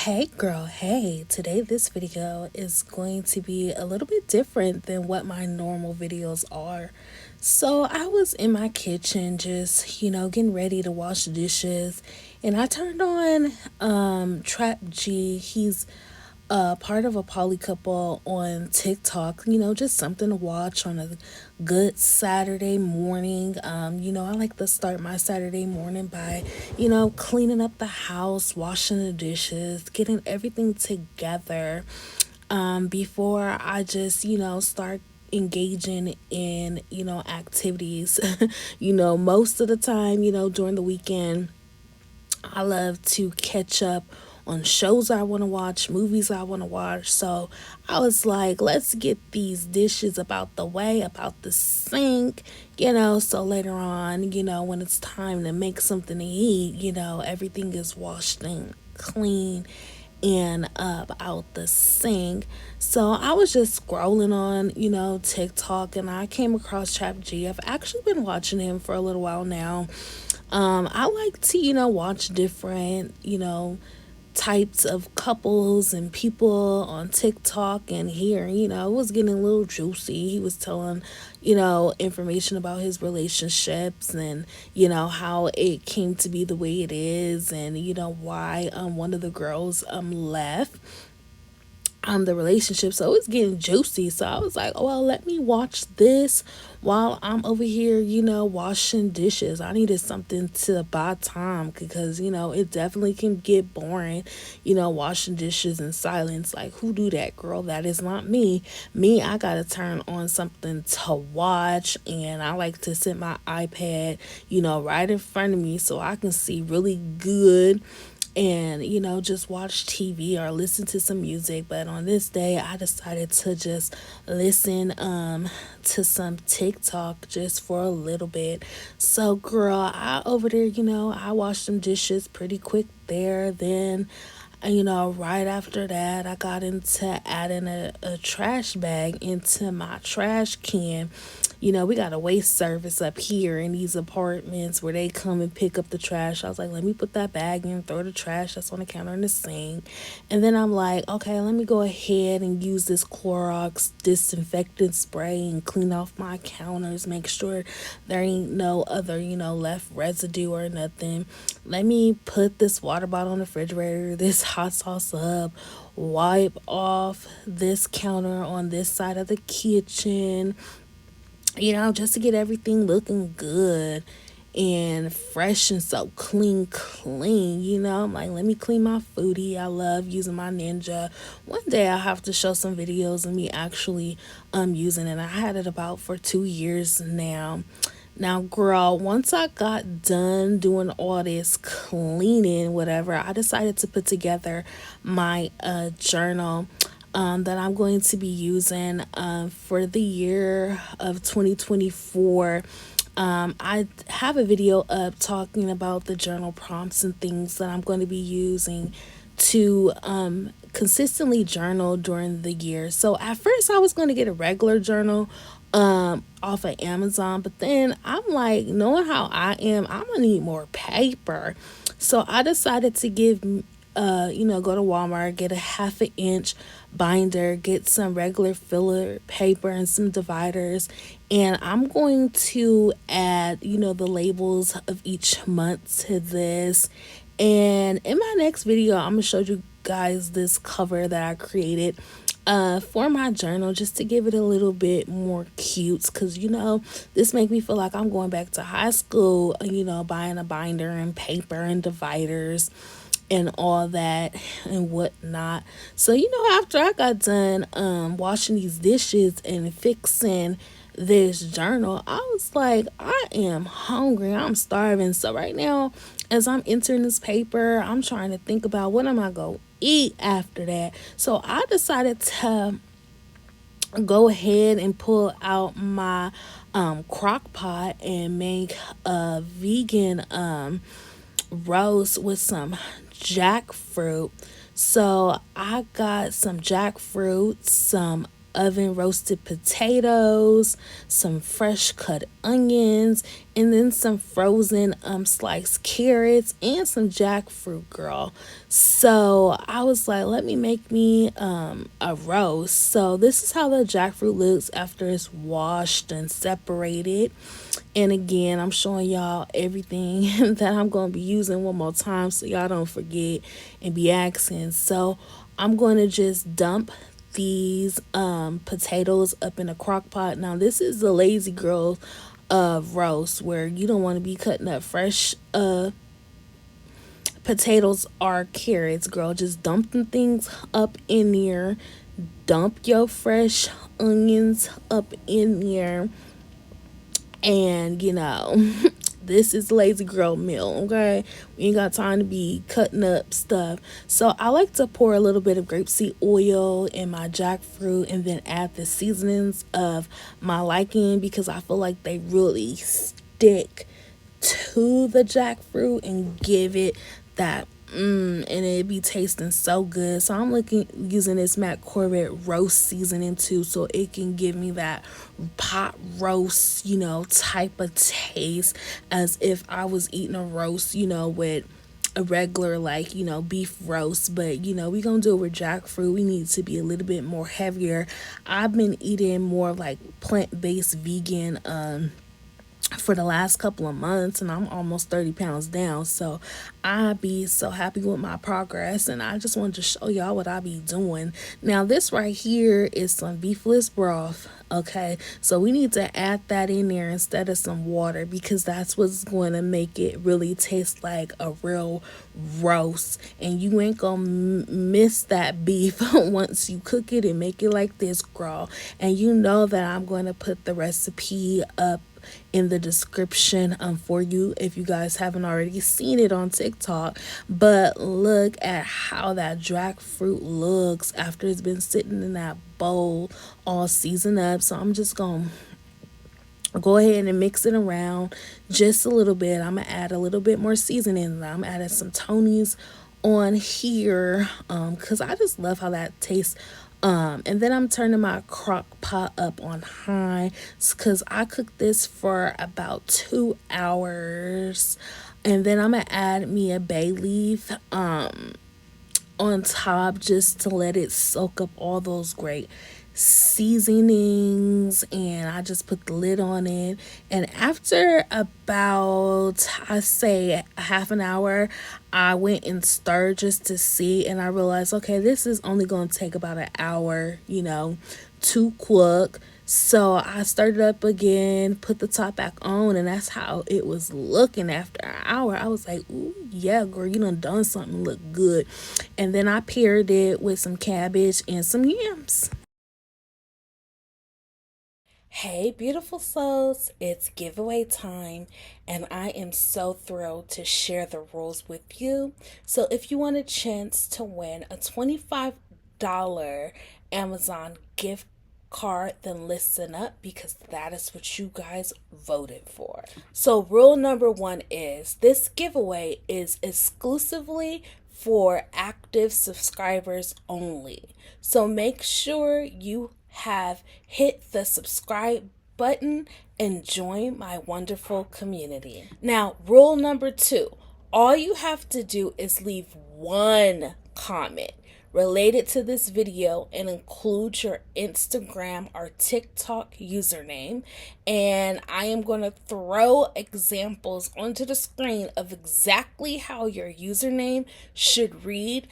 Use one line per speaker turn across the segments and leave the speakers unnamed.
Hey girl, hey. Today this video is going to be a little bit different than what my normal videos are. So I was in my kitchen just, getting ready to wash dishes, and I turned on Trap G. He's part of a poly couple on TikTok, just something to watch on a good Saturday morning. I like to start my Saturday morning by, cleaning up the house, washing the dishes, getting everything together before I just, start engaging in, activities. Most of the time, during the weekend, I love to catch up on shows I want to watch, movies I want to watch. So I was like, let's get these dishes about the way, about the sink, so later on, when it's time to make something to eat, everything is washed and clean and up out the sink. So I was just scrolling on, TikTok, and I came across Chap G. I've actually been watching him for a little while now. I like to, watch different, types of couples and people on TikTok, and here, it was getting a little juicy. He was telling, information about his relationships and, how it came to be the way it is, and, why one of the girls left the relationship. So it's getting juicy. So I was like, oh well, let me watch this while I'm over here, washing dishes. I needed something to buy time because, it definitely can get boring, washing dishes in silence. Like, who do that, girl? That is not me. I gotta turn on something to watch, and I like to set my iPad, right in front of me so I can see really good and just watch TV or listen to some music. But on this day I decided to just listen to some TikTok just for a little bit. So girl, I over there, I washed some dishes pretty quick there. Then right after that, I got into adding a trash bag into my trash can. We got a waste service up here in these apartments where they come and pick up the trash. I was like, let me put that bag in, throw the trash that's on the counter in the sink. And then I'm like, okay, let me go ahead and use this Clorox disinfectant spray and clean off my counters, make sure there ain't no other, left residue or nothing. Let me put this water bottle in the refrigerator, this hot sauce up, wipe off this counter on this side of the kitchen, just to get everything looking good and fresh and so clean. I'm like, let me clean my foodie. I love using my Ninja. One day I'll have to show some videos of me actually using it. I had it about for 2 years now. Now, girl, once I got done doing all this cleaning, whatever, I decided to put together my journal that I'm going to be using for the year of 2024. I have a video up talking about the journal prompts and things that I'm going to be using to consistently journal during the year. So at first I was going to get a regular journal off of Amazon, but then I'm like, knowing how I am, I'm gonna need more paper. So I decided to go to Walmart, get a 1/2 inch binder, get some regular filler paper and some dividers, and I'm going to add, the labels of each month to this. And in my next video, I'm gonna show you guys this cover that I created for my journal, just to give it a little bit more cute, because this make me feel like I'm going back to high school, buying a binder and paper and dividers and all that and whatnot. So after I got done washing these dishes and fixing this journal, I was like, I am hungry, I'm starving. So right now, as I'm entering this paper, I'm trying to think about what am I gonna eat after that. So I decided to go ahead and pull out my crock pot and make a vegan roast with some jackfruit. So I got some jackfruit, some oven roasted potatoes, some fresh cut onions, and then some frozen sliced carrots and some jackfruit, girl. So I was like, let me make me a roast. So this is how the jackfruit looks after it's washed and separated. And again, I'm showing y'all everything that I'm going to be using one more time so y'all don't forget and be asking. So I'm going to just dump these potatoes up in a crock pot. Now this is the lazy girl roast where you don't want to be cutting up fresh potatoes or carrots, girl. Just dump them things up in there. Dump your fresh onions up in there. And this is lazy girl meal, okay? We ain't got time to be cutting up stuff. So I like to pour a little bit of grapeseed oil in my jackfruit and then add the seasonings of my liking, because I feel like they really stick to the jackfruit and give it that and it be tasting so good. So I'm using this McCormick roast seasoning too, so it can give me that pot roast, type of taste, as if I was eating a roast, with a regular beef roast. But we gonna do it with jackfruit. We need to be a little bit more heavier. I've been eating more like plant-based vegan for the last couple of months, and I'm almost 30 pounds down. So I be so happy with my progress, and I just wanted to show y'all what I be doing. Now this right here is some beefless broth. Okay, so we need to add that in there instead of some water, because that's what's going to make it really taste like a real roast. And you ain't gonna miss that beef once you cook it and make it like this, girl. And you know that I'm going to put the recipe up in the description for you if you guys haven't already seen it on TikTok. But look at how that jackfruit looks after it's been sitting in that bowl all seasoned up. So I'm just gonna go ahead and mix it around just a little bit. I'm gonna add a little bit more seasoning. I'm adding some Tony's on here because I just love how that tastes. And then I'm turning my crock pot up on high because I cooked this for about 2 hours. And then I'm gonna add me a bay leaf on top just to let it soak up all those great seasonings. And I just put the lid on it, and after about, I say, a half an hour, I went and stirred just to see, and I realized, okay, this is only going to take about an hour to cook. So I stirred it up again, put the top back on, and that's how it was looking after an hour. I was like, ooh, yeah, girl, you done something look good. And then I paired it with some cabbage and some yams. Hey, beautiful souls, it's giveaway time, and I am so thrilled to share the rules with you. So if you want a chance to win a $25 Amazon gift card, then listen up, because that is what you guys voted for. So rule number 1 is this giveaway is exclusively for active subscribers only. So make sure you have hit the subscribe button and join my wonderful community. Now, rule number 2, all you have to do is leave one comment related to this video and include your Instagram or TikTok username, and I am going to throw examples onto the screen of exactly how your username should read.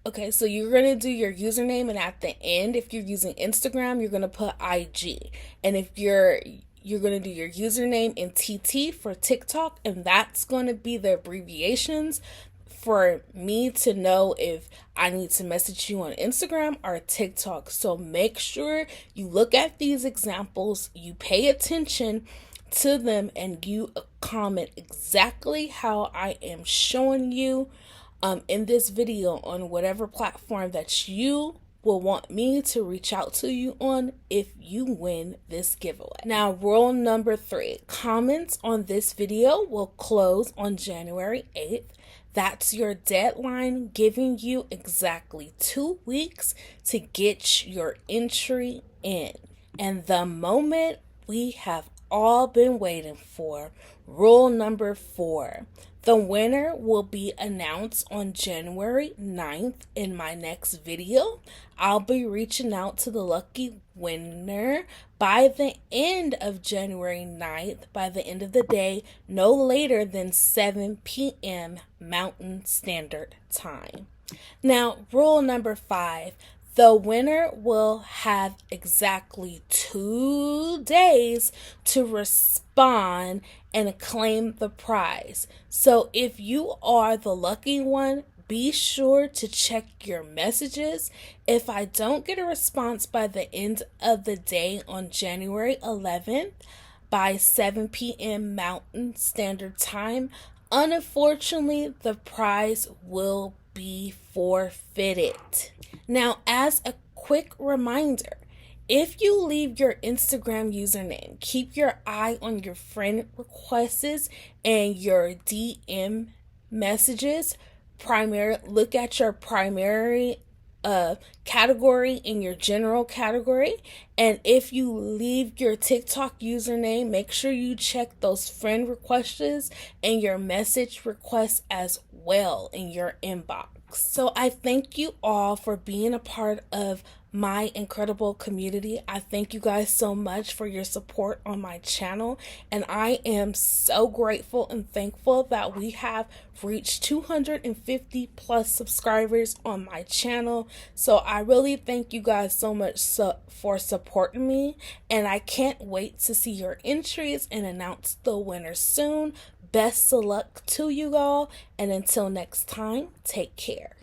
Okay, so you're going to do your username, and at the end, if you're using Instagram, you're going to put IG. And if you're going to do your username in TT for TikTok, and that's going to be the abbreviations for me to know if I need to message you on Instagram or TikTok. So make sure you look at these examples, you pay attention to them, and you comment exactly how I am showing you in this video on whatever platform that you will want me to reach out to you on if you win this giveaway. Now, rule number 3, comments on this video will close on January 8th. That's your deadline, giving you exactly 2 weeks to get your entry in. And the moment we have all been waiting for, rule number 4. The winner will be announced on January 9th in my next video. I'll be reaching out to the lucky winner by the end of January 9th, by the end of the day, no later than 7 p.m. Mountain Standard Time. Now, rule number 5. The winner will have exactly 2 days to respond and claim the prize. So if you are the lucky one, be sure to check your messages. If I don't get a response by the end of the day on January 11th by 7 p.m. Mountain Standard Time, unfortunately, the prize will be forfeited. Now, as a quick reminder, if you leave your Instagram username, keep your eye on your friend requests and your DM messages. Look at your primary category in your general category. And if you leave your TikTok username, make sure you check those friend requests and your message requests as well in your inbox. So I thank you all for being a part of my incredible community. I thank you guys so much for your support on my channel, and I am so grateful and thankful that we have reached 250 plus subscribers on my channel. So I really thank you guys so much for supporting me, and I can't wait to see your entries and announce the winner soon. Best of luck to you all, and until next time, take care.